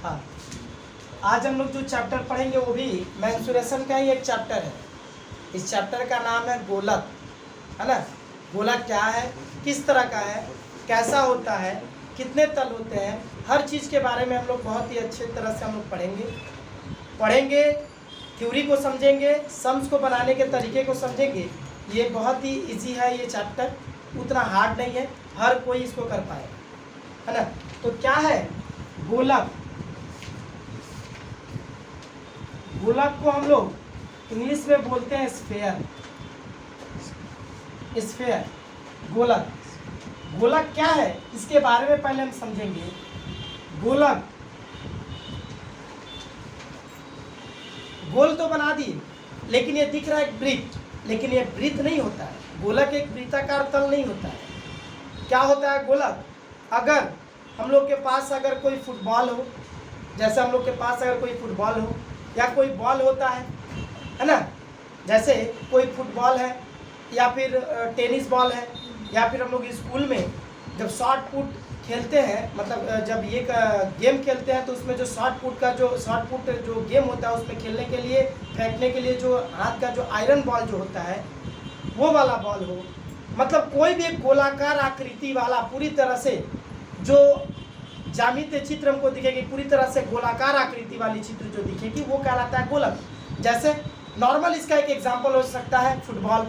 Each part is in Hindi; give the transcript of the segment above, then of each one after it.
हाँ, आज हम लोग जो चैप्टर पढ़ेंगे वो भी मेंसुरेशन का ही एक चैप्टर है। इस चैप्टर का नाम है गोलक, है ना। गोलक क्या है, किस तरह का है, कैसा होता है, कितने तल होते हैं, हर चीज़ के बारे में हम लोग बहुत ही अच्छे तरह से हम लोग पढ़ेंगे, थ्योरी को समझेंगे, सम्स को बनाने के तरीके को समझेंगे। ये बहुत ही इजी है, ये चैप्टर उतना हार्ड नहीं है, हर कोई इसको कर पाएगा, है ना। तो क्या है गोलक? गोलक को हम लोग इंग्लिश में बोलते हैं स्फेयर। गोलक, गोलक क्या है इसके बारे में पहले हम समझेंगे। गोलक, गोल तो बना दिए, लेकिन ये दिख रहा है एक वृत्त, लेकिन ये वृत्त नहीं होता है। गोलक एक वृत्ताकार तल नहीं होता है। क्या होता है गोलक? अगर हम लोग के पास अगर कोई फुटबॉल हो, जैसे हम लोग के पास अगर कोई फुटबॉल हो या कोई बॉल होता है ना, जैसे कोई फुटबॉल है या फिर टेनिस बॉल है, या फिर हम लोग स्कूल में जब शॉट पुट खेलते हैं, मतलब जब ये गेम खेलते हैं तो उसमें जो शॉट पुट जो गेम होता है उसमें खेलने के लिए, फेंकने के लिए जो हाथ का जो आयरन बॉल जो होता है वो वाला बॉल हो, मतलब कोई भी एक गोलाकार आकृति वाला, पूरी तरह से जो ज्यामितीय चित्र हमको दिखेगी, पूरी तरह से गोलाकार आकृति वाली चित्र जो दिखेगी वो कहलाता है गोलक। जैसे नॉर्मल इसका एक एग्जांपल हो सकता है फुटबॉल,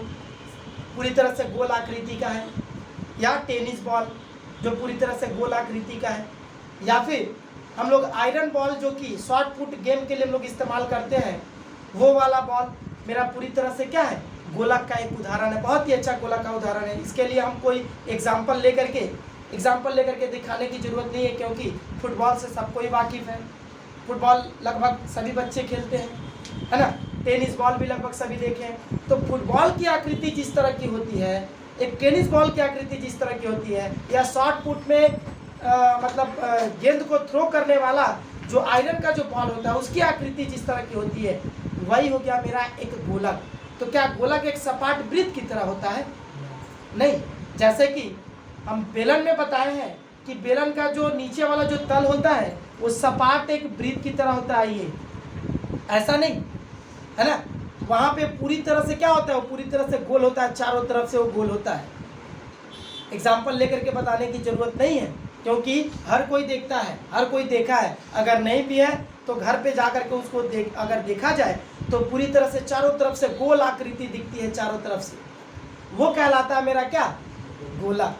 पूरी तरह से गोल आकृति का है, या टेनिस बॉल जो पूरी तरह से गोल आकृति का है, या फिर हम लोग आयरन बॉल जो कि शॉट पुट गेम के लिए हम लोग इस्तेमाल करते हैं, वो वाला बॉल मेरा पूरी तरह से क्या है, गोलक का एक उदाहरण है, बहुत ही अच्छा गोलक का उदाहरण है। इसके लिए हम कोई एग्जाम्पल लेकर के दिखाने की ज़रूरत नहीं है, क्योंकि फुटबॉल से सबको ही वाकिफ़ है। फुटबॉल लगभग सभी बच्चे खेलते हैं, है ना। टेनिस बॉल भी लगभग सभी देखे हैं। तो फुटबॉल की आकृति जिस तरह की होती है, एक टेनिस बॉल की आकृति जिस तरह की होती है, या शॉट पुट में गेंद को थ्रो करने वाला जो आयरन का जो बॉल होता है उसकी आकृति जिस तरह की होती है, वही हो गया मेरा एक गोलक। तो क्या गोलक एक सपाट वृत्त की तरह होता है? नहीं। जैसे कि हम बेलन में बताए हैं कि बेलन का जो नीचे वाला जो तल होता है वो सपाट एक वृत्त की तरह होता है, ये ऐसा नहीं, है ना। वहाँ पे पूरी तरह से क्या होता है, वो पूरी तरह से गोल होता है, चारों तरफ से वो गोल होता है। एग्जाम्पल लेकर के बताने की ज़रूरत नहीं है, क्योंकि हर कोई देखता है, हर कोई देखा है। अगर नहीं भी है तो घर पे जा कर के उसको अगर देखा जाए तो पूरी तरह से चारों तरफ से गोल आकृति दिखती है, चारों तरफ से, वो कहलाता है मेरा क्या, गोलक।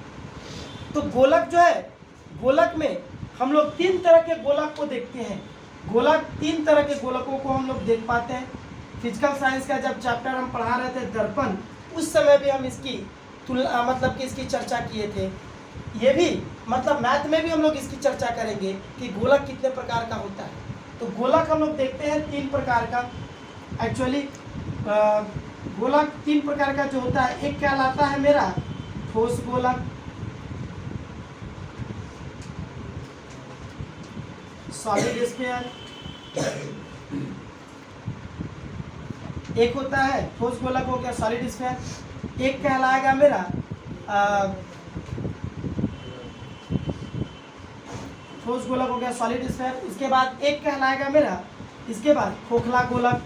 तो गोलक जो है, गोलक में हम लोग तीन तरह के गोलक को देखते हैं। गोलक, तीन तरह के गोलकों को हम लोग देख पाते हैं। फिजिकल साइंस का जब चैप्टर हम पढ़ा रहे थे दर्पण, उस समय भी हम इसकी तुलना, मतलब कि इसकी चर्चा किए थे। ये भी मतलब मैथ में भी हम लोग इसकी चर्चा करेंगे कि गोलक कितने प्रकार का होता है। तो गोलक हम लोग देखते हैं तीन प्रकार का। एक्चुअली गोलक तीन प्रकार का जो होता है, एक कहलाता है मेरा ठोस गोलक, सॉलिड स्फीयर, एक होता है ठोस गोलक हो गया सॉलिड स्फीयर, एक कहलाएगा मेरा ठोस गोलक हो गया सॉलिड स्फीयर। इसके बाद एक कहलाएगा मेरा, इसके बाद खोखला गोलक,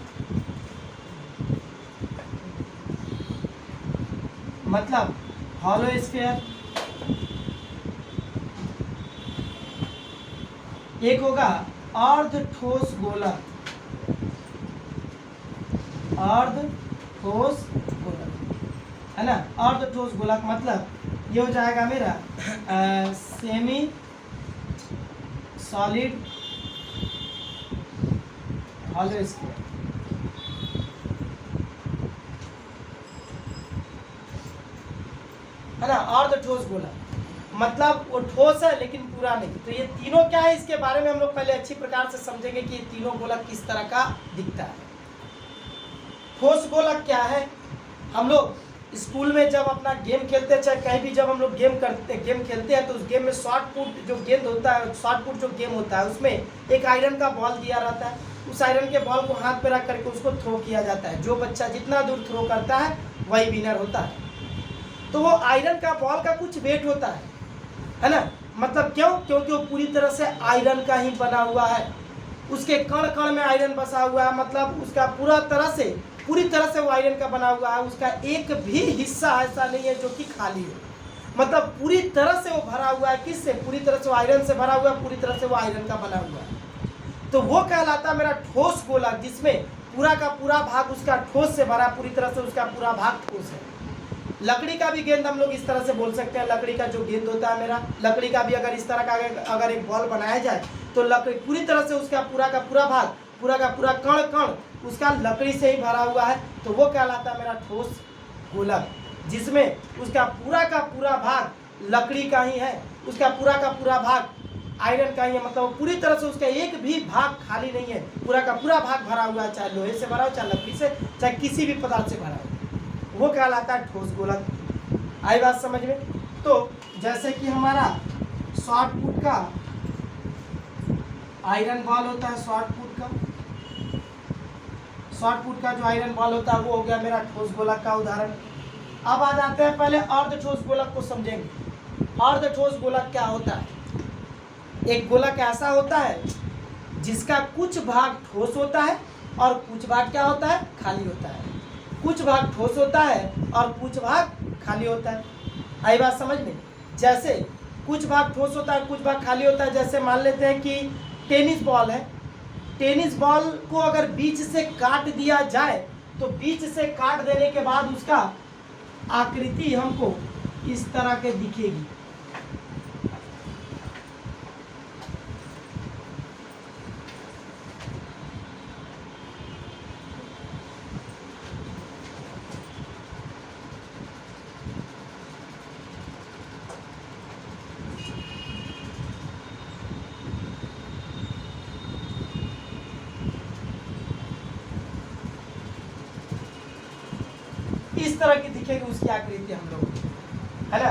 मतलब हॉलो स्फीयर। एक होगा अर्ध ठोस गोलक, अर्ध ठोस गोलक, है ना। अर्ध ठोस गोलक मतलब ये हो जाएगा मेरा सेमी सॉलिड हॉलो स्फीयर, है ना। अर्ध ठोस गोलक मतलब वो ठोस है लेकिन पूरा नहीं। तो ये तीनों क्या है, इसके बारे में हम लोग पहले अच्छी प्रकार से समझेंगे कि ये तीनों गोलक किस तरह का दिखता है। ठोस गोलक क्या है? हम लोग स्कूल में जब अपना गेम खेलते हैं, चाहे कहीं भी जब हम लोग गेम खेलते हैं, तो उस गेम में शॉट पुट जो गेंद होता है, शॉट पुट जो गेम होता है, उसमें एक आयरन का बॉल दिया रहता है। उस आयरन के बॉल को हाथ पे रख करके उसको थ्रो किया जाता है। जो बच्चा जितना दूर थ्रो करता है वही विनर होता है। तो वो आयरन का बॉल का कुछ वेट होता है ना। मतलब क्यों? क्योंकि वो पूरी तरह से आयरन का ही बना हुआ है। उसके कण कण में आयरन बसा हुआ है, मतलब उसका पूरी तरह से वो आयरन का बना हुआ है। उसका एक भी हिस्सा ऐसा नहीं है जो कि खाली हो, मतलब पूरी तरह से वो भरा हुआ है। किससे? पूरी तरह से वो आयरन से भरा हुआ है, पूरी तरह से वो आयरन का बना हुआ है। तो वो कहलाता है मेरा ठोस गोलक, जिसमें पूरा का पूरा भाग उसका ठोस से भरा, पूरी तरह से उसका पूरा भाग ठोस है। लकड़ी का भी गेंद हम लोग इस तरह से बोल सकते हैं। लकड़ी का जो गेंद होता है मेरा, लकड़ी का भी अगर इस तरह का अगर एक बॉल बनाया जाए तो लकड़ी पूरी तरह से उसका पूरा का पूरा भाग, पूरा का पूरा कण कण उसका लकड़ी से ही भरा हुआ है। तो वो कहलाता है मेरा ठोस गोलक, जिसमें उसका पूरा का पूरा भाग लकड़ी का ही है, उसका पूरा का पूरा भाग आयरन का ही है। मतलब पूरी तरह से उसका एक भी भाग खाली नहीं है, पूरा का पूरा भाग भरा हुआ है, चाहे लोहे से भरा हो, चाहे लकड़ी से, चाहे किसी भी पदार्थ से भरा हो। वो कहलाता है ठोस गोलक। आई बात समझ में? तो जैसे कि हमारा शॉर्ट पुट का आयरन बॉल होता है, शॉर्ट पुट का जो आयरन बॉल होता है वो हो गया मेरा ठोस गोलक का उदाहरण। अब आ जाते हैं पहले अर्ध ठोस गोलक को समझेंगे। अर्ध ठोस गोलक क्या होता है? एक गोलक ऐसा होता है जिसका कुछ भाग ठोस होता है और कुछ भाग क्या होता है? खाली होता है। कुछ भाग ठोस होता है और कुछ भाग खाली होता है। आई बात समझ में? जैसे कुछ भाग ठोस होता है, कुछ भाग खाली होता है। जैसे मान लेते हैं कि टेनिस बॉल है, टेनिस बॉल को अगर बीच से काट दिया जाए तो बीच से काट देने के बाद उसका आकृति हमको इस तरह के दिखेगी। इस तरह की दिखेगी उसकी आकृति हम लोग, है ना?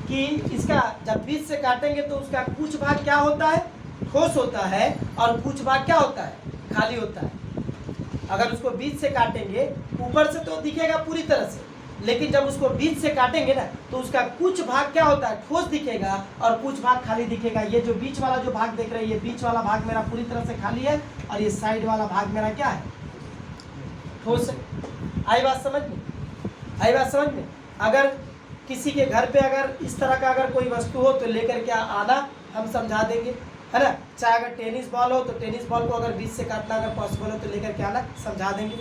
कि इसका जब बीच से काटेंगे तो उसका कुछ भाग क्या होता है? ठोस होता है और कुछ भाग क्या होता है? खाली होता है। अगर उसको बीच से काटेंगे ऊपर से तो दिखेगा पूरी तरह से, लेकिन जब उसको बीच से काटेंगे ना तो उसका कुछ भाग क्या होता है? ठोस दिखेगा और कुछ भाग खाली दिखेगा। ये जो बीच वाला जो भाग देख रहे हैं, ये बीच वाला भाग मेरा पूरी तरह से खाली है और ये साइड वाला भाग मेरा क्या है? ठोस है। आई बात समझ में? आई बात समझ में? अगर किसी के घर पे अगर इस तरह का अगर कोई वस्तु हो तो लेकर के आना, हम समझा देंगे, है ना? चाहे अगर टेनिस बॉल हो तो टेनिस बॉल को अगर बीच से काटना अगर पॉसिबल हो तो लेकर के आना, समझा देंगे।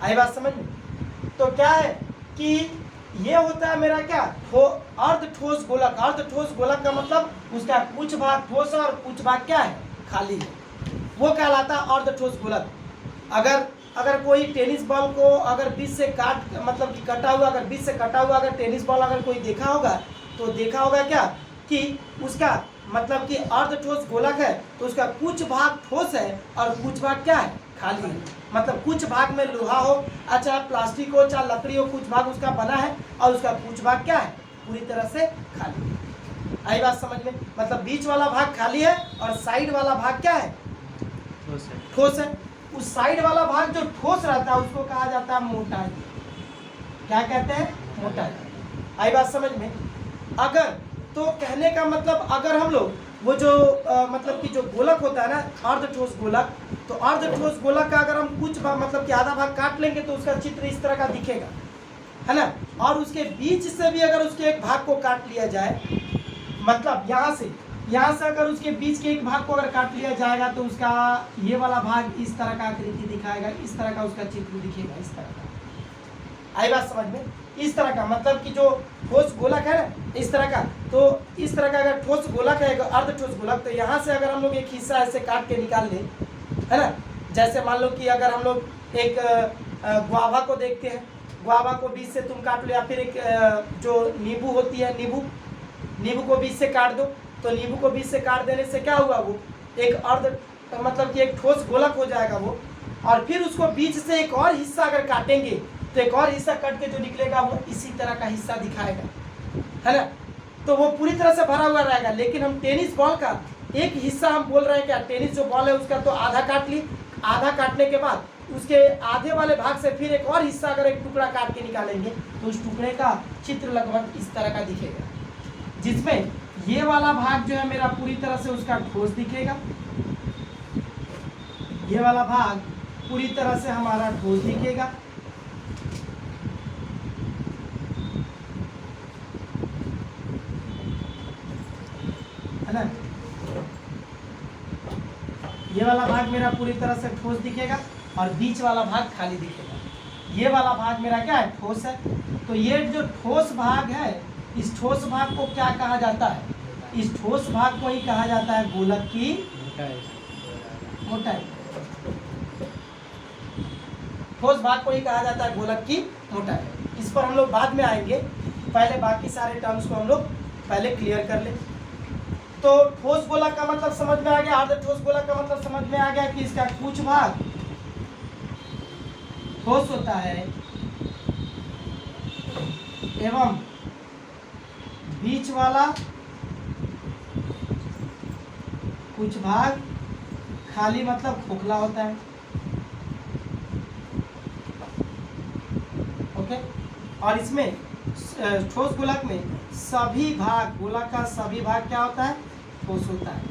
आई बात समझ में? तो क्या है कि ये होता है मेरा क्या? अर्ध ठोस गोलक। अर्ध ठोस गोलक का मतलब उसका कुछ भाग ठोस है और कुछ भाग क्या है? खाली है। वो कहलाता है अर्ध ठोस गोलक। अगर कोई टेनिस बॉल को अगर बीच से मतलब कि कटा हुआ, अगर बीच से कटा हुआ अगर टेनिस बॉल अगर कोई देखा होगा तो देखा होगा क्या कि उसका मतलब कि अर्ध ठोस गोलक है तो उसका कुछ भाग ठोस है और कुछ भाग क्या है? खाली है। मतलब कुछ भाग में लोहा हो, चाहे प्लास्टिक हो, चाहे लकड़ी हो, कुछ भाग उसका बना है और उसका कुछ भाग क्या है? पूरी तरह से खाली है। आई बात समझ में? मतलब बीच वाला भाग खाली है और साइड वाला भाग क्या है? ठोस है। उस साइड वाला भाग जो ठोस रहता है उसको कहा जाता है मोटाई। क्या कहते हैं? मोटाई। आई बात समझ में? अगर तो कहने का मतलब अगर हम लोग वो जो मतलब कि जो गोलक होता है ना अर्ध ठोस गोलक, तो अर्ध ठोस गोलक का अगर हम कुछ मतलब कि आधा भाग काट लेंगे तो उसका चित्र इस तरह का दिखेगा, है ना? और उसके बीच से भी अगर उसके एक भाग को काट लिया जाए, मतलब यहाँ से अगर उसके बीच के एक भाग को अगर काट लिया जाएगा तो उसका ये वाला भाग इस तरह का आकृति दिखाएगा, इस तरह का उसका चित्र दिखेगा, इस तरह का। आई बात समझ में? इस तरह का मतलब कि जो ठोस गोलक है ना इस तरह का, तो इस तरह का अगर ठोस गोलक है, अर्ध ठोस गोलक, तो यहाँ से अगर हम लोग एक हिस्सा ऐसे काट के निकाल लें, है ना? जैसे मान लो कि अगर हम लोग एक गुआवा को देखते हैं, गुआवा को बीच से तुम काट लो, या फिर एक जो नींबू होती है, नींबू को बीच से काट दो, तो नींबू को बीच से काट देने से क्या हुआ? वो एक अर्ध मतलब कि एक ठोस गोलक हो जाएगा वो। और फिर उसको बीच से एक और हिस्सा अगर काटेंगे तो एक और हिस्सा कट के जो निकलेगा वो इसी तरह का हिस्सा दिखाएगा, है ना? तो वो पूरी तरह से भरा हुआ रहेगा। लेकिन हम टेनिस बॉल का एक हिस्सा हम बोल रहे हैं क्या? टेनिस जो बॉल है उसका तो आधा काट ली, आधा काटने के बाद उसके आधे वाले भाग से फिर एक और हिस्सा अगर एक टुकड़ा काट के निकालेंगे तो उस टुकड़े का चित्र लगभग इस तरह का दिखेगा, जिसमें ये वाला भाग जो है मेरा पूरी तरह से उसका ठोस दिखेगा ये वाला भाग पूरी तरह से हमारा ठोस दिखेगा, है ना। ये वाला भाग मेरा पूरी तरह से ठोस दिखेगा और बीच वाला भाग खाली दिखेगा। ये वाला भाग मेरा क्या है, ठोस है। तो ये जो ठोस भाग है, इस ठोस भाग को क्या कहा जाता है, इस ठोस भाग को ही कहा जाता है गोलक की मोटाई। ठोस भाग को ही कहा जाता है गोलक की मोटाई। इस पर हम लोग बाद में आएंगे, पहले बाकी सारे टर्म्स को हम लोग पहले क्लियर कर ले। तो ठोस गोलक का मतलब समझ में आ गया, अर्ध ठोस गोलक का मतलब समझ में आ गया कि इसका कुछ भाग ठोस होता है एवं बीच वाला कुछ भाग खाली मतलब खोखला होता है। ओके, और इसमें ठोस गोलक में सभी भाग, गोलक का सभी भाग क्या होता है, ठोस होता है।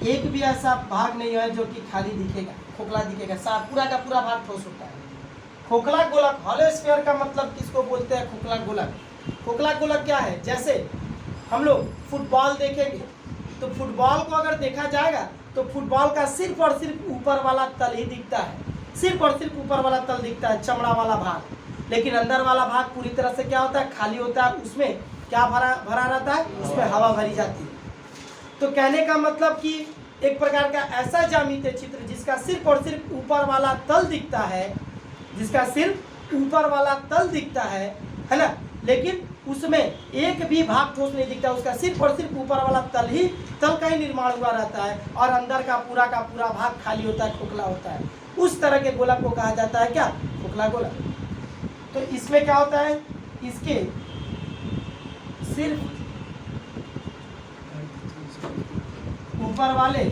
एक भी ऐसा भाग नहीं है जो कि खाली दिखेगा, खोखला दिखेगा, साफ पूरा का पूरा भाग ठोस होता है। खोखला गोलक, हॉलो स्फीयर का मतलब किसको बोलते हैं, खोखला गोलक। खोखला गोलक क्या है, जैसे हम लोग फुटबॉल देखेंगे तो फुटबॉल को अगर देखा जाएगा तो फुटबॉल का सिर्फ और सिर्फ ऊपर वाला तल ही दिखता है, सिर्फ और सिर्फ ऊपर वाला तल दिखता है, चमड़ा वाला भाग। लेकिन अंदर वाला भाग पूरी तरह से क्या होता है, खाली होता है। उसमें क्या भरा भरा रहता है, उसमें हवा भरी जाती है। तो कहने का मतलब कि एक प्रकार का ऐसा ज्यामितीय चित्र जिसका सिर्फ और सिर्फ ऊपर वाला तल दिखता है, जिसका सिर्फ ऊपर वाला तल दिखता है ना, लेकिन उसमें एक भी भाग ठोस नहीं दिखता, उसका सिर्फ और सिर्फ ऊपर वाला तल का ही निर्माण हुआ रहता है और अंदर का पूरा भाग खाली होता है, खोखला होता है। उस तरह के गोलक को कहा जाता है क्या, खोखला गोलक। तो इसमें क्या होता है, इसके सिर्फ ऊपर वाले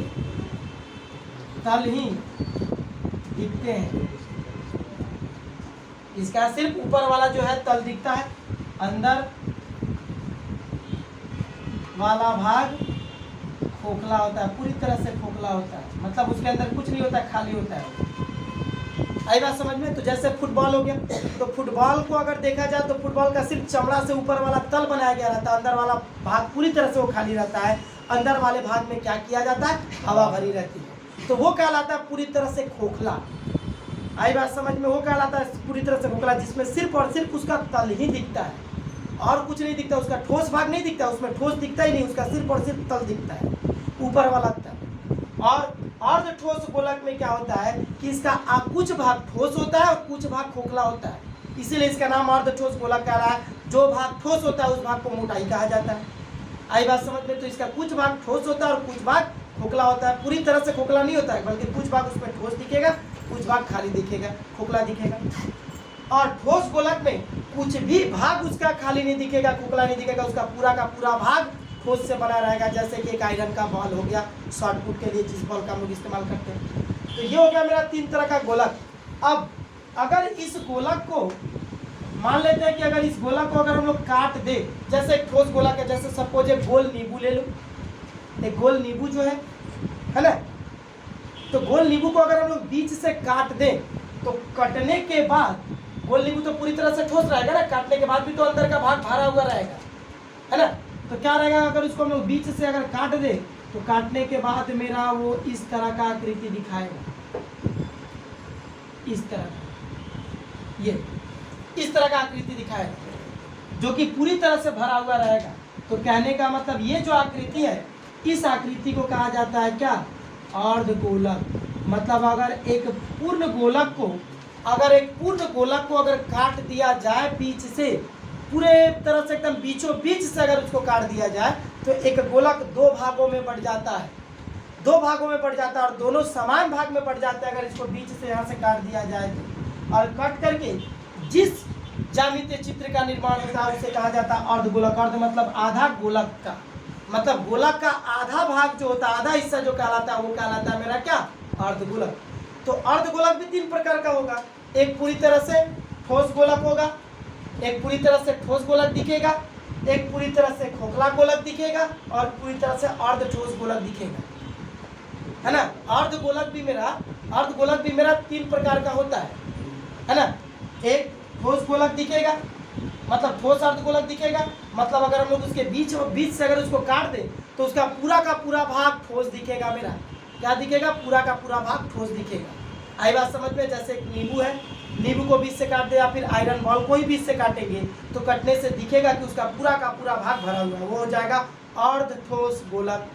तल ही दिखते हैं, इसका सिर्फ ऊपर वाला जो है तल दिखता है, अंदर वाला भाग खोखला होता है, पूरी तरह से खोखला होता है, मतलब उसके अंदर कुछ नहीं होता, खाली होता है। आई बात समझ में। तो जैसे फुटबॉल हो गया, तो फुटबॉल को अगर देखा जाए तो फुटबॉल का सिर्फ चमड़ा से ऊपर वाला तल बनाया गया रहता है, अंदर वाला भाग पूरी तरह से वो खाली रहता है। अंदर वाले भाग में क्या किया जाता है, हवा भरी रहती है, तो वो कहलाता है पूरी तरह से खोखला। आई बात समझ में, वो कहलाता है पूरी तरह से खोखला, जिसमें सिर्फ और सिर्फ उसका तल ही दिखता है और कुछ नहीं दिखता, उसका ठोस भाग नहीं दिखता, उसमें ठोस दिखता ही नहीं, उसका सिर्फ और सिर्फ तल दिखता है, ऊपर वाला तल। और अर्ध ठोस गोलक में क्या होता है कि इसका कुछ भाग ठोस होता है और कुछ भाग खोखला होता है, इसीलिए इसका नाम अर्ध ठोस गोलक कह रहा है। जो भाग ठोस होता है उस भाग को मोटाई कहा जाता है। आई बात समझ में। तो इसका कुछ भाग ठोस होता है और कुछ भाग खोखला होता है, पूरी तरह से खोखला नहीं होता है, बल्कि कुछ भाग उसमें ठोस दिखेगा, कुछ भाग खाली दिखेगा, खोखला दिखेगा। और ठोस गोलक में कुछ भी भाग उसका खाली नहीं दिखेगा, खोखला नहीं दिखेगा, उसका पूरा का पूरा भाग ठोस से बना रहेगा। जैसे कि एक आयरन का बॉल हो गया, शॉर्ट पुट के लिए जिस बॉल का हम लोग इस्तेमाल करते हैं। तो ये हो गया मेरा 3 तरह का गोलक। अब अगर इस गोलक को मान लेते हैं कि अगर इस गोलक को अगर हम लोग काट दे, जैसे एक ठोस गोलक है, जैसे सपोज एक गोल नींबू ले लो, एक गोल नींबू जो है ना, तो गोल नींबू को अगर हम लोग बीच से काट दें तो कटने के बाद गोल नींबू तो पूरी तरह से ठोस रहेगा ना, काटने के बाद भी तो अंदर का भाग भरा हुआ रहेगा, है ना। तो क्या रहेगा, अगर उसको हम लोग बीच से अगर काट दे तो काटने के बाद मेरा वो इस तरह का आकृति दिखाएगा, इस तरह का, ये इस तरह का आकृति दिखाएगा जो कि पूरी तरह से भरा हुआ रहेगा। तो कहने का मतलब ये जो आकृति है, इस आकृति को कहा जाता है क्या, अर्धगोलक। मतलब अगर एक पूर्ण गोलक को अगर काट दिया जाए बीच से, पूरे तरह से एकदम बीचों बीच से अगर उसको काट दिया जाए तो एक गोलक 2 भागों में बढ़ जाता है, 2 भागों में बढ़ जाता है और दोनों समान भाग में बढ़ जाते हैं अगर इसको बीच से यहाँ से काट दिया जाए तो। और कट करके जिस ज्यामितीय चित्र का निर्माण होता है उसे कहा जाता है अर्धगोलक। अर्ध मतलब आधा गोलक का, मतलब गोलक का आधा भाग जो होता है, आधा हिस्सा जो कहलाता है वो कहलाता है मेरा क्या, अर्धगोलक। तो अर्धगोलक भी 3 प्रकार का होगा, एक पूरी तरह से ठोस गोलक होगा, एक पूरी तरह से ठोस गोलक दिखेगा, एक पूरी तरह से खोखला गोलक दिखेगा और पूरी तरह से अर्ध ठोस गोलक दिखेगा। है ना। अर्धगोलक भी मेरा 3 प्रकार का होता है ना। एक ठोस गोलक दिखेगा, मतलब ठोस अर्धगोलक दिखेगा, मतलब अगर हम लोग उसके बीच से अगर उसको काट दें तो उसका पूरा का पूरा भाग ठोस दिखेगा मेरा। क्या दिखेगा? पूरा का पूरा भाग ठोस दिखेगा। आई बात समझ में? जैसे एक नींबू है, नींबू को बीच से काट दे या फिर आयरन बॉल को ही बीच से काटेंगे तो कटने से दिखेगा कि उसका पूरा का पूरा भाग भरा हुआ है, वो हो जाएगा अर्ध ठोस गोलक।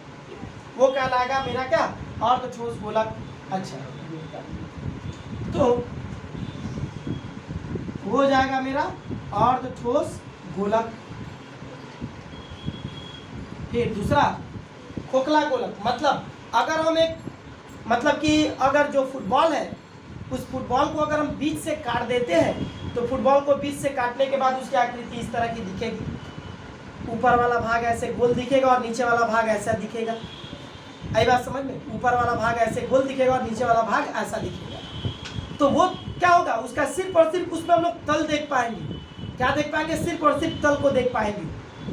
वो कहलाएगा मेरा क्या? अर्ध ठोस गोलक। अच्छा, तो वो हो जाएगा मेरा अर्ध ठोस गोलक। फिर दूसरा खोखला गोलक, मतलब कि अगर जो फुटबॉल है उस फुटबॉल को अगर हम बीच से काट देते हैं तो फुटबॉल को बीच से काटने के बाद उसकी आकृति इस तरह की दिखेगी। ऊपर वाला भाग ऐसे गोल दिखेगा और नीचे वाला भाग ऐसा दिखेगा। आई बात समझ में? ऊपर वाला भाग ऐसे गोल दिखेगा और नीचे वाला भाग ऐसा दिखेगा। तो वो क्या होगा? उसका सिर्फ और सिर्फ उसमें हम लोग तल देख पाएंगे। क्या देख पाएंगे? सिर्फ और सिर्फ तल को देख पाएंगे,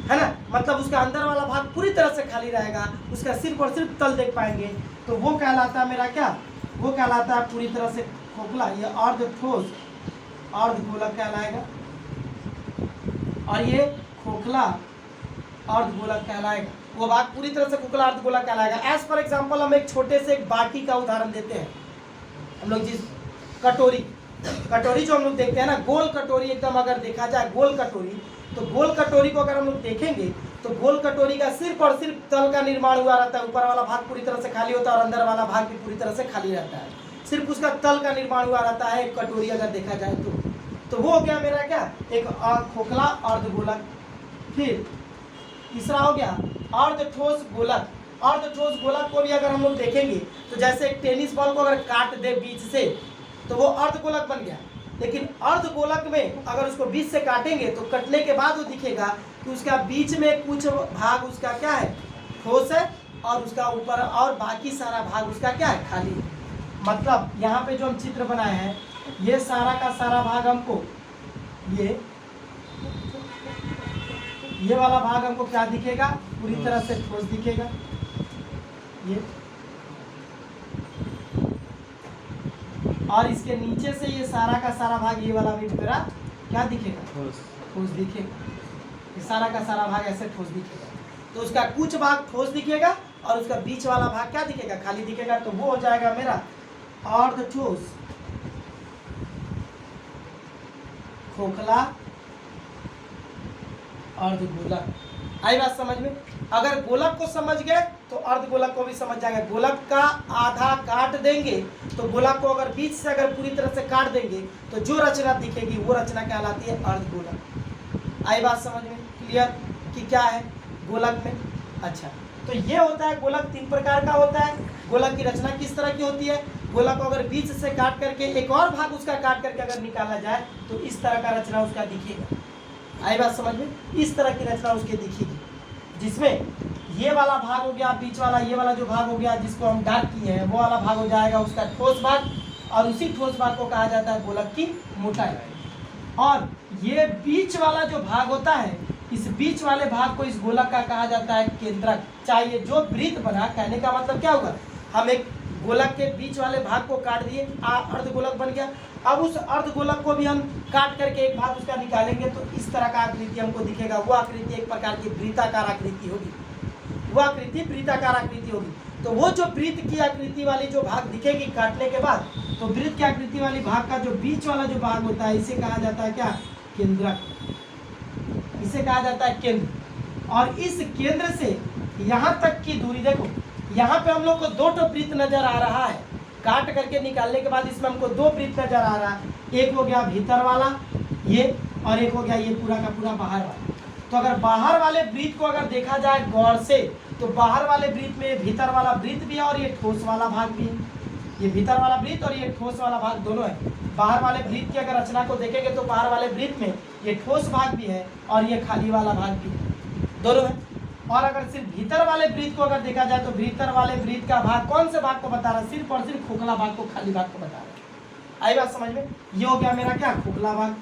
है ना। मतलब उसका अंदर वाला भाग पूरी तरह से खाली रहेगा, उसका सिर्फ और सिर्फ तल देख पाएंगे। तो वो कहलाता है मेरा क्या? वो कहलाता है पूरी तरह से खोखला। ये अर्ध ठोस अर्धगोलक कहलाएगा और ये खोखला अर्धगोलक कहलाएगा। वो भाग पूरी तरह से खोखला अर्धगोलक कहलाएगा। एज फॉर एग्जाम्पल हम एक छोटे से एक बाटी का उदाहरण देते हैं। हम लोग जिस कटोरी जो हम लोग देखते हैं ना, गोल कटोरी एकदम अगर देखा जाए गोल कटोरी, तो गोल कटोरी को अगर हम लोग देखेंगे तो गोल कटोरी का सिर्फ और सिर्फ तल का निर्माण हुआ रहता है। ऊपर वाला भाग पूरी तरह से खाली होता है और अंदर वाला भाग भी पूरी तरह से खाली रहता है। सिर्फ उसका तल का निर्माण हुआ रहता है कटोरी अगर देखा जाए तो वो हो गया मेरा क्या? एक खोखला अर्धगोलक। फिर तीसरा हो गया अर्ध ठोस गोलक। अर्ध ठोस गोलक को भी अगर हम लोग देखेंगे तो जैसे एक टेनिस बॉल को अगर काट दे बीच से तो वो अर्धगोलक बन गया। लेकिन अर्धगोलक में अगर उसको बीच से काटेंगे तो कटने के बाद वो दिखेगा कि उसका बीच में कुछ भाग उसका क्या है? ठोस है और उसका ऊपर और बाकी सारा भाग उसका क्या है? खाली है। मतलब यहाँ पे जो हम चित्र बनाए हैं ये सारा का सारा भाग हमको ये वाला भाग हमको क्या दिखेगा? पूरी तरह से ठोस दिखेगा। ये और इसके नीचे से ये सारा का सारा भाग ये वाला भी मेरा क्या दिखेगा? ठोस दिखेगा। ये सारा का सारा भाग ऐसे ठोस दिखेगा। तो उसका कुछ भाग ठोस दिखेगा और उसका बीच वाला भाग क्या दिखेगा? खाली दिखेगा। तो वो हो जाएगा मेरा अर्ध ठोस खोखला अर्धगोलक। आई बात समझ में? अगर गोलक को समझ गए तो अर्धगोलक को भी समझ जाएंगे। गोलक का आधा काट देंगे तो गोलक को अगर बीच से अगर पूरी तरह से काट देंगे तो जो रचना दिखेगी वो रचना कहलाती है अर्धगोलक। आई बात समझ में? क्लियर कि क्या है गोलक में? अच्छा, तो ये होता है गोलक 3 प्रकार का होता है। गोलक की रचना किस तरह की होती है? गोलक को अगर बीच से काट करके एक और भाग उसका काट करके अगर निकाला जाए तो इस तरह का रचना उसका दिखेगा। आई बात समझ में? इस तरह की रचना उसकी दिखेगी, जिसमें ये वाला भाग हो गया बीच वाला, ये वाला जो भाग हो गया जिसको हम डार्क किए हैं वो वाला भाग हो जाएगा उसका ठोस भाग और उसी ठोस भाग को कहा जाता है गोलक की मोटाई। और ये बीच वाला जो भाग होता है, इस बीच वाले भाग को इस गोलक का कहा जाता है केंद्रक। चाहिए जो वृत्त बना, कहने का मतलब क्या होगा? हम एक गोलक के बीच वाले भाग को काट दिए, अर्धगोलक बन गया। अब उस अर्धगोलक को भी हम काट करके एक भाग उसका निकालेंगे तो इस तरह का आकृति हमको दिखेगा। वो आकृति एक प्रकार की वृत्ताकार आकृति होगी। वो आकृति वृत्ताकार आकृति होगी। तो वो जो वृत्त की आकृति वाली जो भाग दिखेगी काटने के बाद, तो वृत्त की आकृति वाली भाग का जो बीच वाला जो भाग होता है इसे कहा जाता है क्या? केंद्रक। इसे कहा जाता है केंद्र। और इस केंद्र से यहाँ तक की दूरी देखो, यहाँ पे हम लोग को 2 वृत्त नजर आ रहा है। काट करके निकालने के बाद इसमें हमको 2 वृत्त नजर आ रहा है। एक हो गया भीतर वाला ये, और एक हो गया ये पूरा का पूरा बाहर वाला। तो अगर बाहर वाले वृत्त को अगर देखा जाए गौर से तो बाहर वाले वृत्त में भीतर वाला वृत्त भी है और ये ठोस वाला भाग भी है। ये भीतर वाला वृत्त और ये ठोस वाला भाग दोनों है। बाहर वाले वृत्त की अगर रचना को देखेंगे तो बाहर वाले वृत्त में ये ठोस भाग भी है और ये खाली वाला भाग भी है, दोनों है। और अगर सिर्फ भीतर वाले वृत्त को अगर देखा जाए तो भीतर वाले वृत्त का भाग कौन से भाग को बता रहा है? सिर्फ और सिर्फ खोखला भाग को, खाली भाग को बता रहा है। आई बात समझ में? ये हो गया मेरा क्या? खोखला भाग।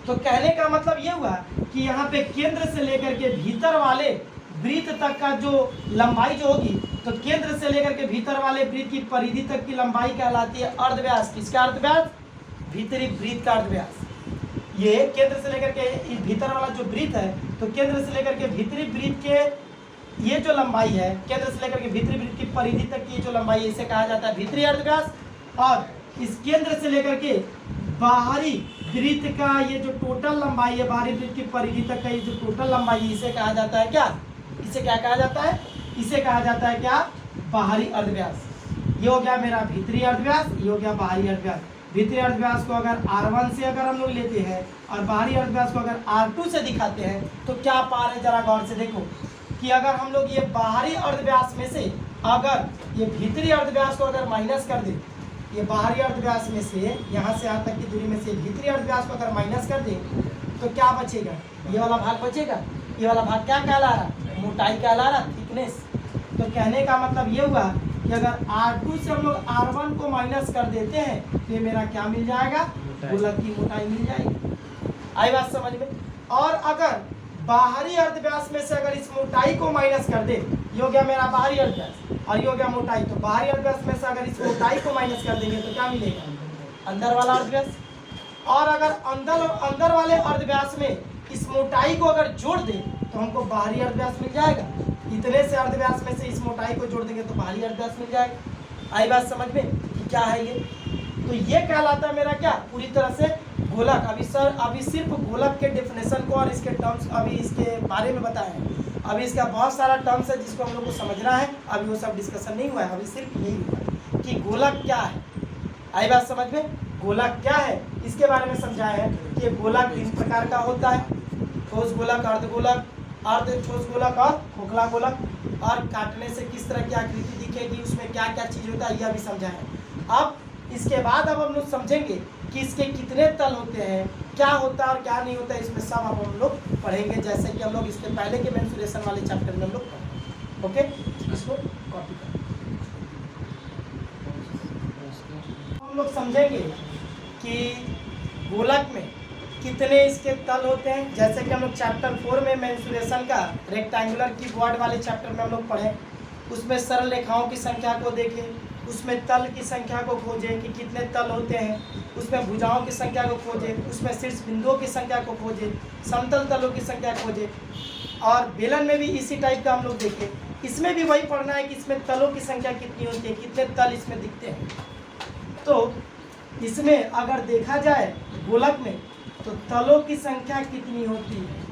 तो कहने का मतलब ये हुआ कि यहाँ पे केंद्र से लेकर के भीतर वाले वृत्त तक का जो लंबाई जो होगी, तो केंद्र से लेकर के भीतर वाले वृत्त की परिधि तक की लंबाई कहलाती है अर्धव्यास। किसका अर्धव्यास? भीतरी वृत्त का अर्धव्यास। ये केंद्र से लेकर के भीतर वाला जो वृत्त है, तो केंद्र से लेकर के भीतरी वृत्त के ये जो लंबाई है, केंद्र से लेकर के भीतरी वृत्त की परिधि तक की जो लंबाई है, इसे कहा जाता है भीतरी अर्धव्यास। और इस केंद्र से लेकर के बाहरी वृत्त का ये जो टोटल लंबाई है, बाहरी वृत्त की परिधि तक का ये जो टोटल लंबाई है, इसे कहा जाता है क्या? इसे क्या कहा जाता है? इसे कहा जाता है क्या? बाहरी अर्धव्यास। ये हो गया मेरा भीतरी अर्धव्यास, ये हो गया बाहरी अर्धव्यास। भीतरी अर्धव्यास को अगर R1 से अगर हम लोग लेते हैं और बाहरी अर्धव्यास को अगर R2 से दिखाते हैं, तो क्या पा रहे हैं? जरा गौर से देखो कि अगर हम लोग ये बाहरी अर्धव्यास में से अगर ये भीतरी अर्धव्यास को अगर माइनस कर दें, ये बाहरी अर्धव्यास में से यहाँ से यहाँ तक की दूरी में से भीतरी अर्धव्यास को अगर माइनस कर दें, तो क्या बचेगा? ये वाला भाग बचेगा। ये वाला भाग क्या कहला रहा? मोटाई कहला रहा, थिकनेस। तो कहने का मतलब ये हुआ कि अगर R2 से हम लोग R1 को माइनस कर देते हैं, तो ये मेरा क्या मिल जाएगा? गोलक की मोटाई मिल जाएगी। आई बात समझ में? और अगर बाहरी अर्धव्यास में से अगर इस मोटाई को माइनस कर दे, ये हो गया मेरा बाहरी अर्धव्यास और ये हो गया मोटाई, तो बाहरी अर्धव्यास में से अगर इस मोटाई को माइनस कर देंगे तो क्या मिलेगा? अंदर वाला अर्धव्यास। और अगर अंदर वाले अर्धव्यास में इस मोटाई को अगर जोड़ दें, तो हमको बाहरी अर्धव्यास मिल जाएगा। इतने से अर्धव्यास में से इस मोटाई को जोड़ देंगे तो बाहरी अर्धव्यास मिल जाएगा। आई बात समझ में कि क्या है ये? तो ये कहलाता है मेरा क्या? पूरी तरह से गोलक। अभी सिर्फ गोलक के डेफिनेशन को और इसके टर्म्स अभी इसके बारे में बताए हैं। अभी इसका बहुत सारा टर्म्स है जिसको हम लोग को समझना है, अभी वो सब डिस्कशन नहीं हुआ है। अभी सिर्फ यही हुआ है कि गोलक क्या है। आई बात समझ में? गोलक क्या है इसके बारे में समझाया है कि गोलक 3 प्रकार का होता है, ठोस गोलक, अर्धगोलक, अर्ध ठोस गोलक और खोखला गोलक। और काटने से किस तरह की आकृति दिखेगी, उसमें क्या क्या चीज़ होता है, यह भी समझाया है। अब इसके बाद अब हम लोग समझेंगे कि इसके कितने तल होते हैं, क्या होता है और क्या नहीं होता है, इसमें सब अब हम लोग पढ़ेंगे, जैसे कि हम लोग इसके पहले के मेंसुरेशन वाले चैप्टर में हम लोग पढ़ेंगे। ओके, इसको कॉपी करें। हम लोग समझेंगे कि गोलक में कितने इसके तल होते हैं, जैसे कि हम लोग चैप्टर 4 में मेंसुरेशन का रेक्टेंगुलर कीबोर्ड वाले चैप्टर में हम लोग पढ़े, उसमें सरल रेखाओं की संख्या को देखें, उसमें तल की संख्या को खोजें कि कितने तल होते हैं, उसमें भुजाओं की संख्या को खोजें, उसमें शीर्ष बिंदुओं की संख्या को खोजें, समतल तलों की संख्या खोजें। और बेलन में भी इसी टाइप का हम लोग देखें, इसमें भी वही पढ़ना है कि इसमें तलों की संख्या कितनी होती है, कितने तल इसमें दिखते हैं। तो इसमें अगर देखा जाए गोलक में, तो तलों की संख्या कितनी होती है,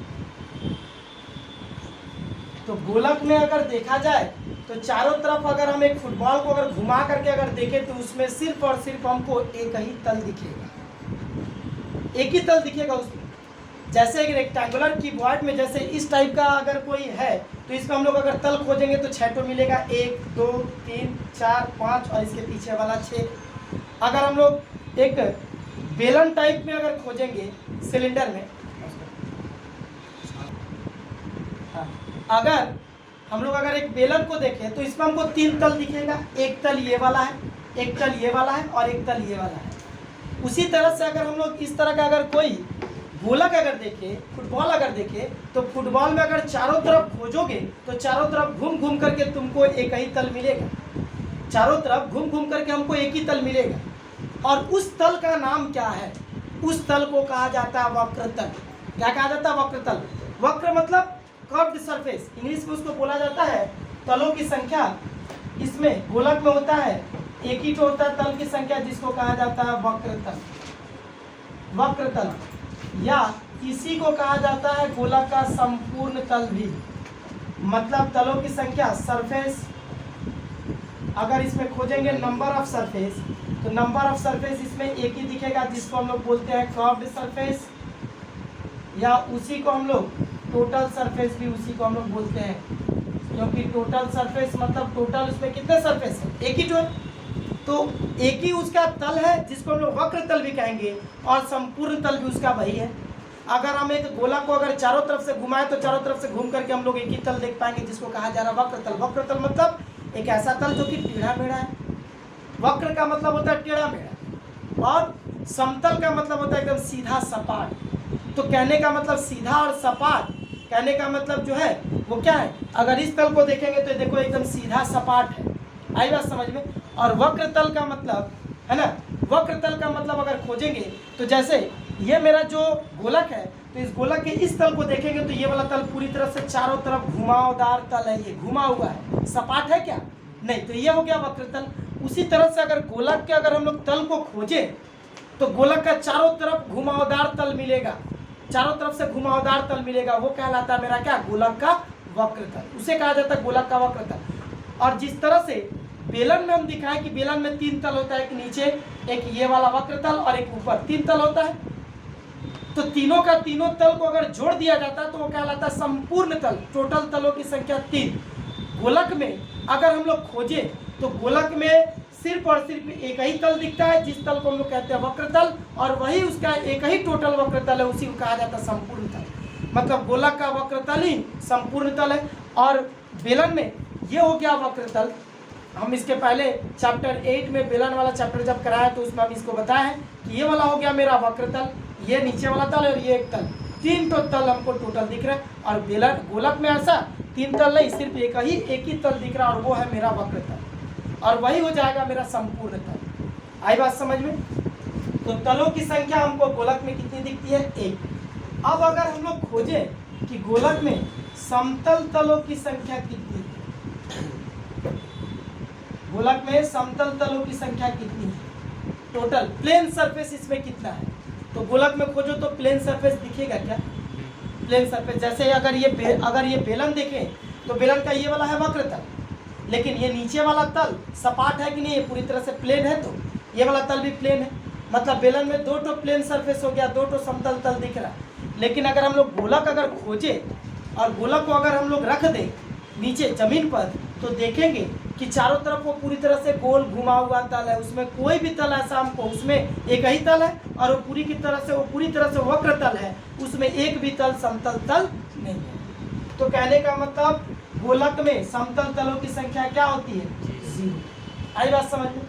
तो गोलक में अगर देखा जाए तो चारों तरफ अगर हम एक फुटबॉल को अगर घुमा करके अगर देखें, तो उसमें सिर्फ और सिर्फ हमको एक ही तल दिखेगा, एक ही तल दिखेगा उसमें। जैसे एक रेक्टेंगुलर कीबोर्ड में जैसे इस टाइप का अगर कोई है, तो इसमें हम लोग अगर तल खोजेंगे तो 6 तो मिलेगा, 1 2 3 4 5 और इसके पीछे वाला 6। अगर हम लोग एक बेलन टाइप में अगर खोजेंगे सिलेंडर में, अगर हम लोग अगर एक बेलन को देखें तो इसमें हमको 3 तल दिखेगा, एक तल ये वाला है, एक तल ये वाला है और एक तल ये वाला है। उसी तरह से अगर हम लोग इस तरह का अगर कोई गोलक अगर देखें, फुटबॉल अगर देखें, तो फुटबॉल में अगर चारों तरफ खोजोगे तो चारों तरफ घूम घूम करके तुमको एक ही तल मिलेगा, चारों तरफ घूम घूम करके हमको एक ही तल मिलेगा। और उस तल का नाम क्या है? उस तल को कहा जाता है वक्र तल। क्या कहा जाता है? वक्र तल। वक्र मतलब कर्व्ड सरफेस, इंग्लिश में उसको बोला जाता है तलों की संख्या। इसमें गोलक में होता है एक ही होता है तल की संख्या, जिसको कहा जाता है वक्र तल। वक्र तल या इसी को कहा जाता है गोलक का संपूर्ण तल भी, मतलब तलों की संख्या। सरफेस अगर इसमें खोजेंगे नंबर ऑफ सरफेस, तो नंबर ऑफ सरफेस इसमें एक ही दिखेगा, जिसको हम लोग बोलते हैं कर्व्ड सरफेस, या उसी को हम लोग टोटल सरफेस भी उसी को हम लोग बोलते हैं, क्योंकि टोटल सरफेस मतलब टोटल उसमें कितने सरफेस है, एक ही जो, तो एक ही उसका तल है जिसको हम लोग वक्र तल भी कहेंगे, और संपूर्ण तल भी उसका वही है। अगर हम एक गोला को अगर चारों तरफ से घुमाएं तो चारों तरफ से घूम करके हम लोग एक ही तल देख पाएंगे, जिसको कहा जा रहा है वक्र तल। वक्र तल मतलब एक ऐसा तल जो कि टेढ़ा मेढ़ा है। वक्र का मतलब होता है टेढ़ा मेढ़ा, और समतल का मतलब होता है एकदम सीधा सपाट। तो कहने का मतलब सीधा और सपाट, कहने का मतलब जो है वो क्या है, अगर इस तल को देखेंगे तो देखो एकदम सीधा सपाट है, आई बात समझ में। और वक्र तल का मतलब है ना, वक्र तल का मतलब अगर खोजेंगे तो जैसे ये मेरा जो गोलक है, तो इस गोलक के इस तल को देखेंगे तो ये वाला तल पूरी तरह से चारों तरफ घुमावदार तल है, ये घुमा हुआ है, सपाट है क्या, नहीं, तो ये हो गया वक्र तल। उसी तरह से अगर गोलक के अगर हम लोग तल को खोजें तो गोलक का चारों तरफ घुमावदार तल मिलेगा, चारों तरफ से घुमावदार तल मिलेगा, वो कहलाता है मेरा क्या, गोलक का वक्र तल, उसे कहा जाता है गोलक का वक्र तल। और जिस तरह से बेलन में हम दिखाएं कि बेलन में 3 तल होता है, एक नीचे, एक ये वाला वक्र तल और एक ऊपर, 3 तल होता है, तो तीनों का तीनों तल को अगर जोड़ दिया जाता है तो वो कहलाता है संपूर्ण तल, टोटल तलों की संख्या 3। गोलक में अगर हम लोग खोजें तो गोलक में सिर्फ और सिर्फ एक ही तल दिखता है, जिस तल को हम लोग कहते हैं वक्र तल, और वही उसका एक ही टोटल वक्र तल है, उसी को कहा जाता है संपूर्ण तल। मतलब गोलक का वक्र तल ही संपूर्ण तल है। और बेलन में ये हो गया वक्र तल। हम इसके पहले चैप्टर 8 में बेलन वाला चैप्टर जब कराया तो उसमें हम इसको बताया है कि ये वाला हो गया मेरा वक्र तल, ये नीचे वाला तल और ये एक तल, 3 तो तल हमको टोटल दिख रहा है। और बेलन गोलक में ऐसा 3 तल नहीं, सिर्फ एक ही तल दिख रहा है और वो है मेरा वक्र तल, और वही हो जाएगा मेरा संपूर्ण तल। आई बात समझ में। तो तलों की संख्या हमको गोलक में कितनी दिखती है, 1। अब अगर हम लोग खोजें कि गोलक में समतल तलों की संख्या कितनी है, गोलक में समतल तलों की संख्या कितनी है, टोटल प्लेन सरफेस इसमें कितना है, तो गोलक में खोजो तो प्लेन सरफेस दिखेगा क्या, प्लेन सरफेस। जैसे अगर ये बेलन देखें तो बेलन का ये वाला है वक्र तल, लेकिन ये नीचे वाला तल सपाट है कि नहीं, ये पूरी तरह से प्लेन है, तो ये वाला तल भी प्लेन है, मतलब बेलन में 2 प्लेन सरफेस हो गया, 2 समतल तल दिख रहा है। लेकिन अगर हम लोग गोलक अगर खोजे और गोलक को अगर हम लोग रख दें नीचे ज़मीन पर तो देखेंगे कि चारों तरफ वो पूरी तरह से गोल घुमा हुआ तल है, उसमें कोई भी तल ऐसा हमको, उसमें एक ही तल है और वो पूरी तरह से वक्र तल है, उसमें एक भी तल समतल तल नहीं है। तो कहने का मतलब गोलक में समतल तलों की संख्या क्या होती है, 0। आई बात समझ में।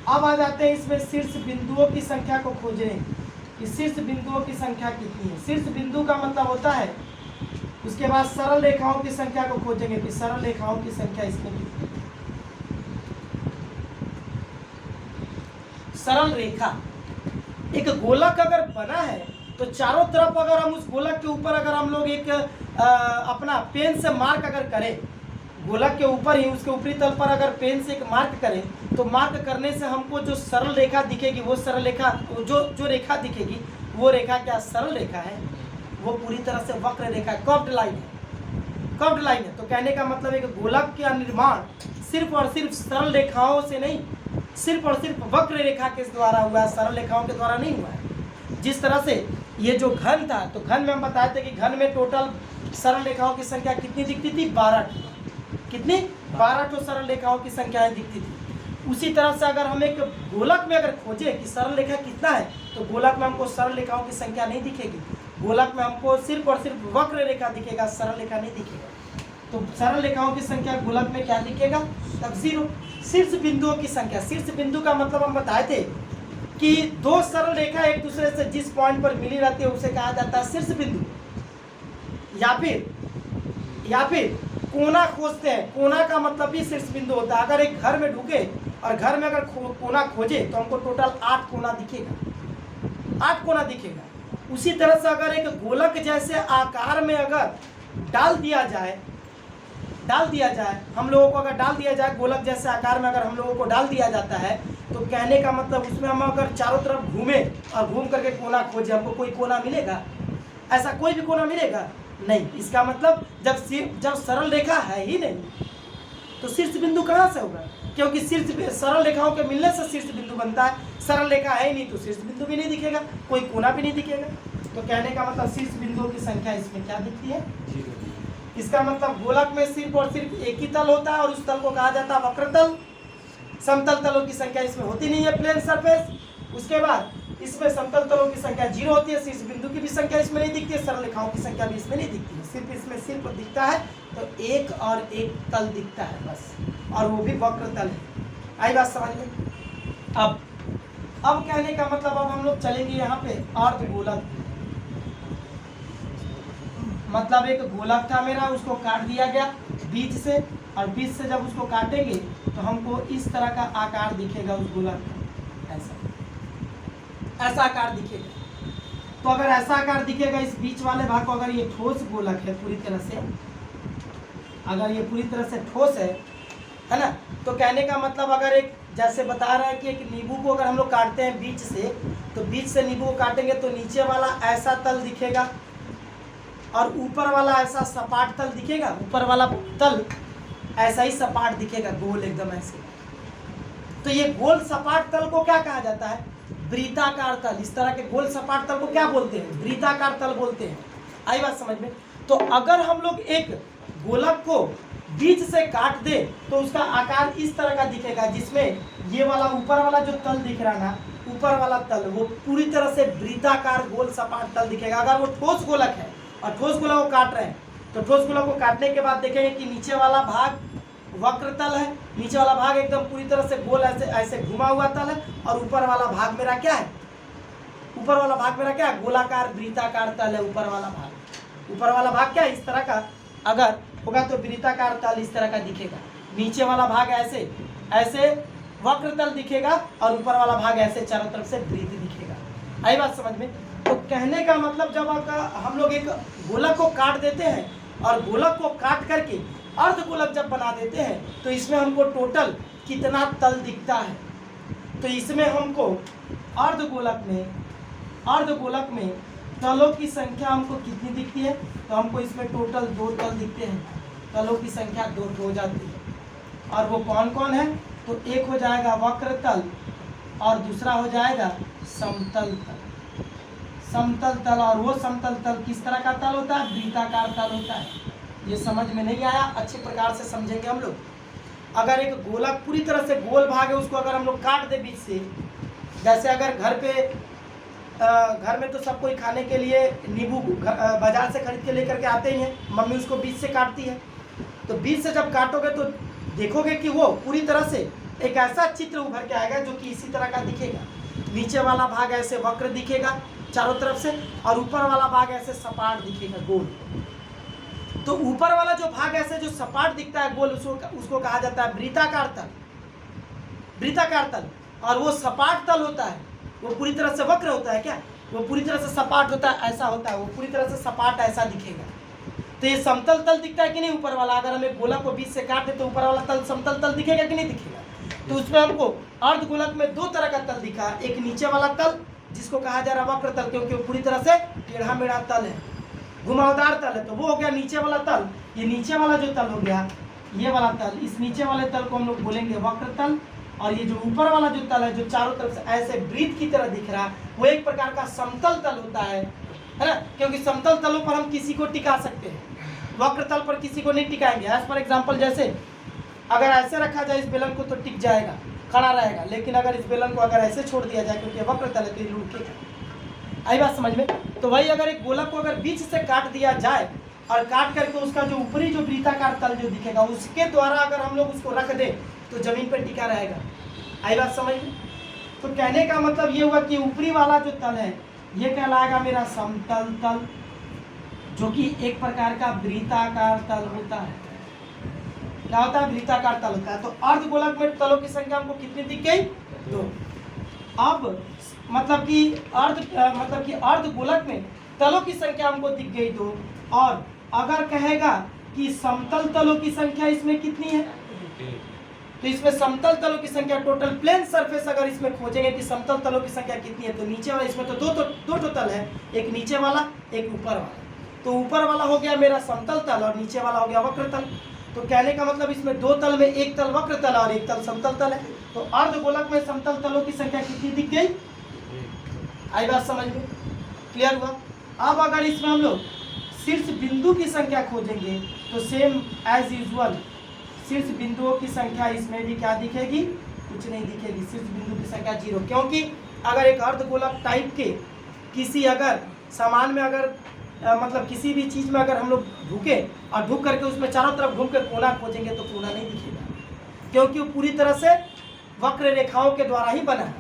अब आ जाते हैं इसमें शीर्ष बिंदुओं की संख्या को खोजने कि शीर्ष बिंदुओं की संख्या कितनी है। शीर्ष बिंदु का मतलब होता है, उसके बाद सरल रेखाओं की संख्या को खोजेंगे कि सरल रेखाओं की संख्या इसमें कितनी है। सरल रेखा, एक गोलक अगर बना है तो चारों तरफ अगर हम उस गोलक के ऊपर अगर हम लोग एक अपना पेन से मार्क अगर करें, गोलक के ऊपर ही उसके ऊपरी तल पर अगर पेन से एक मार्क करें तो मार्क करने से हमको जो सरल रेखा दिखेगी, वो सरल रेखा जो रेखा दिखेगी वो रेखा क्या सरल रेखा है, वो पूरी तरह से वक्र रेखा, कर्व्ड लाइन है, कर्व्ड लाइन है। तो कहने का मतलब एक गोलक का निर्माण सिर्फ और सिर्फ सरल रेखाओं से नहीं, सिर्फ और सिर्फ वक्र रेखा के द्वारा हुआ है, सरल रेखाओं के द्वारा नहीं हुआ है। जिस तरह से ये जो घन था, तो घन में हम बताए थे कि घन में टोटल सरल रेखाओं की संख्या कितनी दिखती थी, 12। कितनी, 12 सरल रेखाओं की संख्याएं दिखती थी। उसी तरह से अगर हम एक गोलक में अगर खोजें कि सरल रेखा कितना है, तो गोलक में हमको सरल रेखाओं की संख्या नहीं दिखेगी, गोलक में हमको सिर्फ और सिर्फ वक्र रेखा दिखेगा, सरल रेखा नहीं दिखेगा। तो सरल रेखाओं की संख्या गोलक में क्या दिखेगा, तब 0। शीर्ष बिंदुओं की संख्या, शीर्ष बिंदु का मतलब हम बताए थे कि 2 सरल रेखा एक दूसरे से जिस पॉइंट पर मिली रहती है उसे कहा जाता है शीर्ष बिंदु। या फिर कोना खोजते हैं, कोना का मतलब भी शीर्ष बिंदु होता है। अगर एक घर में ढुके और घर में अगर कोना खोजे तो हमको टोटल 8 कोना दिखेगा, 8 कोना दिखेगा। उसी तरह से अगर एक गोलक जैसे आकार में अगर डाल दिया जाए, हम लोगों को अगर डाल दिया जाए गोलक जैसे आकार में अगर हम लोगों को डाल दिया जाता है, तो कहने का मतलब उसमें हम अगर चारों तरफ घूमें और घूम करके कोना खोजे, हमको कोई कोना मिलेगा, ऐसा कोई भी कोना मिलेगा नहीं। इसका मतलब जब सरल रेखा है ही नहीं तो शीर्ष बिंदु कहाँ से होगा, क्योंकि सरल रेखाओं के मिलने से शीर्ष बिंदु बनता है। सरल रेखा है ही नहीं तो शीर्ष बिंदु भी नहीं दिखेगा, कोई कोना भी नहीं दिखेगा। तो कहने का मतलब शीर्ष बिंदुओं की संख्या इसमें क्या दिखती है, 0। इसका मतलब गोलक में सिर्फ और सिर्फ एक ही तल होता है और उस तल को कहा जाता है वक्र तल। समतल तलों की संख्या इसमें होती नहीं है, प्लेन सरफेस। उसके बाद इसमें समतल तलों की संख्या 0 होती है, शीर्ष बिंदु की भी संख्या इसमें नहीं दिखती है, सरल रेखाओं की संख्या भी इसमें नहीं दिखती है। सिर्फ इसमें सिर्फ दिखता है तो एक और एक तल दिखता है बस, और वो भी वक्र तल है। आई बात समझ में। अब कहने का मतलब अब हम लोग चलेंगे यहाँ पे अर्धगोलक। मतलब एक गोलक था मेरा, उसको काट दिया गया बीच से, और बीच से जब उसको काटेंगे तो हमको इस तरह का आकार दिखेगा उस गोलक का, ऐसा आकार दिखेगा। तो अगर ऐसा आकार दिखेगा इस बीच वाले भाग को, अगर ये ठोस गोलक है पूरी तरह से, अगर ये पूरी तरह से ठोस है ना, तो कहने का मतलब अगर एक जैसे बता रहा है कि एक नींबू को अगर हम लोग काटते हैं बीच से, तो बीच से नींबू को काटेंगे तो नीचे वाला ऐसा तल दिखेगा और ऊपर वाला ऐसा सपाट तल दिखेगा, ऊपर वाला तल ऐसा ही सपाट दिखेगा, गोल एकदम ऐसे। तो ये गोल सपाट तल को क्या कहा जाता है? वृत्ताकार तल। इस तरह के गोल सपाट तल को क्या बोलते हैं? वृत्ताकार तल बोलते हैं। आई बात समझ में? तो अगर हम लोग एक गोलक को बीच से काट दे तो उसका आकार इस तरह का दिखेगा, जिसमें ये वाला ऊपर वाला जो तल दिख रहा ना, ऊपर वाला तल वो पूरी तरह से वृत्ताकार गोल सपाट तल दिखेगा। अगर वो ठोस गोलक है और ठोस गोलक को काट रहे हैं, तो ठोस गोलक को काटने के बाद देखेंगे कि नीचे वाला भाग वक्र तल है, नीचे वाला भाग एकदम पूरी तरह से गोल ऐसे ऐसे घुमा हुआ तल है, और ऊपर वाला भाग मेरा क्या है? ऊपर वाला भाग मेरा क्या है? गोलाकार वृत्ताकार तल है ऊपर वाला भाग। ऊपर वाला भाग क्या है? इस तरह का अगर होगा तो वृत्ताकार तल इस तरह का दिखेगा। नीचे वाला भाग ऐसे ऐसे वक्र तल दिखेगा और ऊपर वाला भाग ऐसे चारों तरफ से वृत्त दिखेगा। आई बात समझ में? तो कहने का मतलब जब हम लोग एक गोलक को काट देते हैं और गोलक को काट करके अर्ध गोलक जब बना देते हैं, तो इसमें हमको टोटल कितना तल दिखता है? तो इसमें हमको अर्ध गोलक में तलों की संख्या हमको कितनी दिखती है? तो हमको इसमें टोटल 2 तल दिखते हैं। तलों की संख्या 2 हो जाती है। और वो कौन कौन है? तो एक हो जाएगा वक्र तल और दूसरा हो जाएगा समतल तल। समतल तल, और वो समतल तल किस तरह का तल होता है? वृत्ताकार तल होता है। ये समझ में नहीं आया? अच्छे प्रकार से समझेंगे हम लोग। अगर एक गोलक पूरी तरह से गोल भाग है, उसको अगर हम लोग काट दे बीच से, जैसे अगर घर में तो सब कोई खाने के लिए नींबू बाजार से खरीद के लेकर के आते ही हैं, मम्मी उसको बीच से काटती है। तो बीच से जब काटोगे तो देखोगे कि वो पूरी तरह से एक ऐसा चित्र उभर के आएगा जो कि इसी तरह का दिखेगा। नीचे वाला भाग ऐसे वक्र दिखेगा चारों तरफ से, और ऊपर वाला भाग ऐसे सपाट दिखेगा गोल। तो ऊपर वाला जो भाग ऐसे जो सपाट दिखता है गोल, उसको कहा जाता है वृत्ताकार तल। और वो सपाट तल होता है, वो पूरी तरह से वक्र होता है क्या? वो पूरी तरह से सपाट होता है, ऐसा होता है, वो पूरी तरह से सपाट ऐसा दिखेगा। तो ये समतल तल दिखता है कि नहीं ऊपर वाला? अगर हम एक गोलक को बीच से काट दे तो ऊपर वाला तल समतल तल दिखेगा कि नहीं दिखेगा? तो उसमें हमको अर्ध गोलक में 2 तरह का तल दिखा। एक नीचे वाला तल जिसको कहा जा रहा है वक्र तल, क्योंकि वो पूरी तरह से टेढ़ा मेढ़ा तल है, घुमावदार तल है, तो वो हो गया नीचे वाला तल। ये नीचे वाला जो तल हो गया, ये वाला तल, इस नीचे वाले तल को हम लोग बोलेंगे वक्र तल। और ये जो ऊपर वाला जो तल है, जो चारों तरफ से ऐसे वृत्त की तरह दिख रहा है, वो एक प्रकार का समतल तल होता है ना? क्योंकि समतल तलों पर हम किसी को टिका सकते हैं, वक्र तल पर किसी को नहीं टिकाएंगे। एज फॉर एग्जाम्पल, जैसे अगर ऐसे रखा जाए इस बेलन को तो टिक जाएगा, खड़ा रहेगा, लेकिन अगर इस बेलन को अगर ऐसे छोड़ दिया जाए, क्योंकि वक्र तल है, तो ये लुढ़केगा। आई बात समझ में? तो वही अगर एक गोलक को अगर बीच से काट दिया जाए और काट करके उसका जो ऊपरी जो वृत्ताकार तल जो दिखेगा, उसके द्वारा अगर हम लोग उसको रख दें तो जमीन पर टिका रहेगा। आई बात समझ में? तो कहने का मतलब ये हुआ कि ऊपरी वाला जो तल है ये कहलाएगा मेरा समतल तल, जो कि एक प्रकार का वृत्ताकार तल होता है। क्या होता है? वृत्ताकार तल होता है। तो अर्ध गोलक में तलों की संख्या हमको कितनी दिख गई? 2। अब मतलब कि अर्ध गोलक में तलों की संख्या हमको दिख गई 2। और अगर कहेगा कि समतल तलों की संख्या इसमें कितनी है, तो इसमें समतल तलों की संख्या टोटल प्लेन सरफेस अगर इसमें खोजेंगे कि समतल तलों की संख्या कितनी है, तो नीचे वाला, इसमें तो दो तल है, एक नीचे वाला एक ऊपर वाला। तो ऊपर वाला हो गया मेरा समतल तल और नीचे वाला हो गया वक्र तल। तो कहने का मतलब इसमें 2 तल में एक तल वक्र तल और एक तल समतल तल है। तो अर्ध गोलक में समतल तलों की संख्या कितनी दिख गई? आई बात समझ में? क्लियर हुआ? अब अगर इसमें हम लोग शीर्ष बिंदु की संख्या खोजेंगे तो सेम एज यूजुअल शीर्ष बिंदुओं की संख्या इसमें भी क्या दिखेगी? कुछ नहीं दिखेगी। शीर्ष बिंदु की संख्या 0, क्योंकि अगर एक अर्धगोलक टाइप के किसी अगर सामान में अगर मतलब किसी भी चीज़ में अगर हम लोग ढूके और ढूक करके उसमें चारों तरफ घूम के कोना खोजेंगे तो कोना नहीं दिखेगा, क्योंकि वो पूरी तरह से वक्र रेखाओं के द्वारा ही बना है।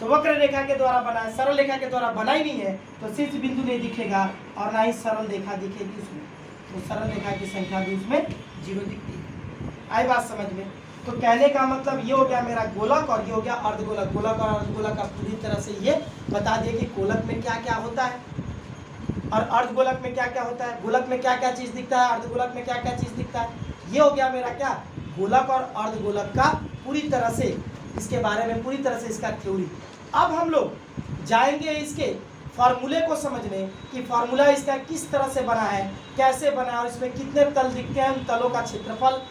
तो वक्र रेखा के द्वारा बना है, सरल रेखा के द्वारा बना ही नहीं है, तो शीर्ष बिंदु नहीं दिखेगा और ना ही सरल रेखा दिखेगी उसमें, तो सरल रेखा की संख्या भी उसमें 0 दिखती है। आई बात समझ में? तो कहने का मतलब ये हो गया मेरा गोलक और ये हो गया अर्धगोलक। गोलक और अर्धगोलक का पूरी तरह से ये बता दिए कि गोलक में क्या क्या होता है और अर्धगोलक में क्या क्या होता है, गोलक में क्या क्या चीज़ दिखता है, अर्धगोलक में क्या क्या चीज़ दिखता है। ये हो गया मेरा क्या, गोलक और अर्धगोलक का पूरी तरह से, इसके बारे में पूरी तरह से इसका थ्योरी। अब हम लोग जाएंगे इसके फार्मूले को समझने कि फार्मूला इसका किस तरह से बना है, कैसे बना है और इसमें कितने तल दिखते हैं, उन तलों का क्षेत्रफल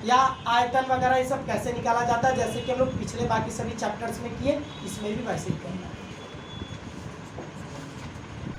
या आयतन वगैरह ये सब कैसे निकाला जाता है, जैसे कि हम लोग पिछले बाकी सभी चैप्टर्स में किए, इसमें भी वैसे ही करना है।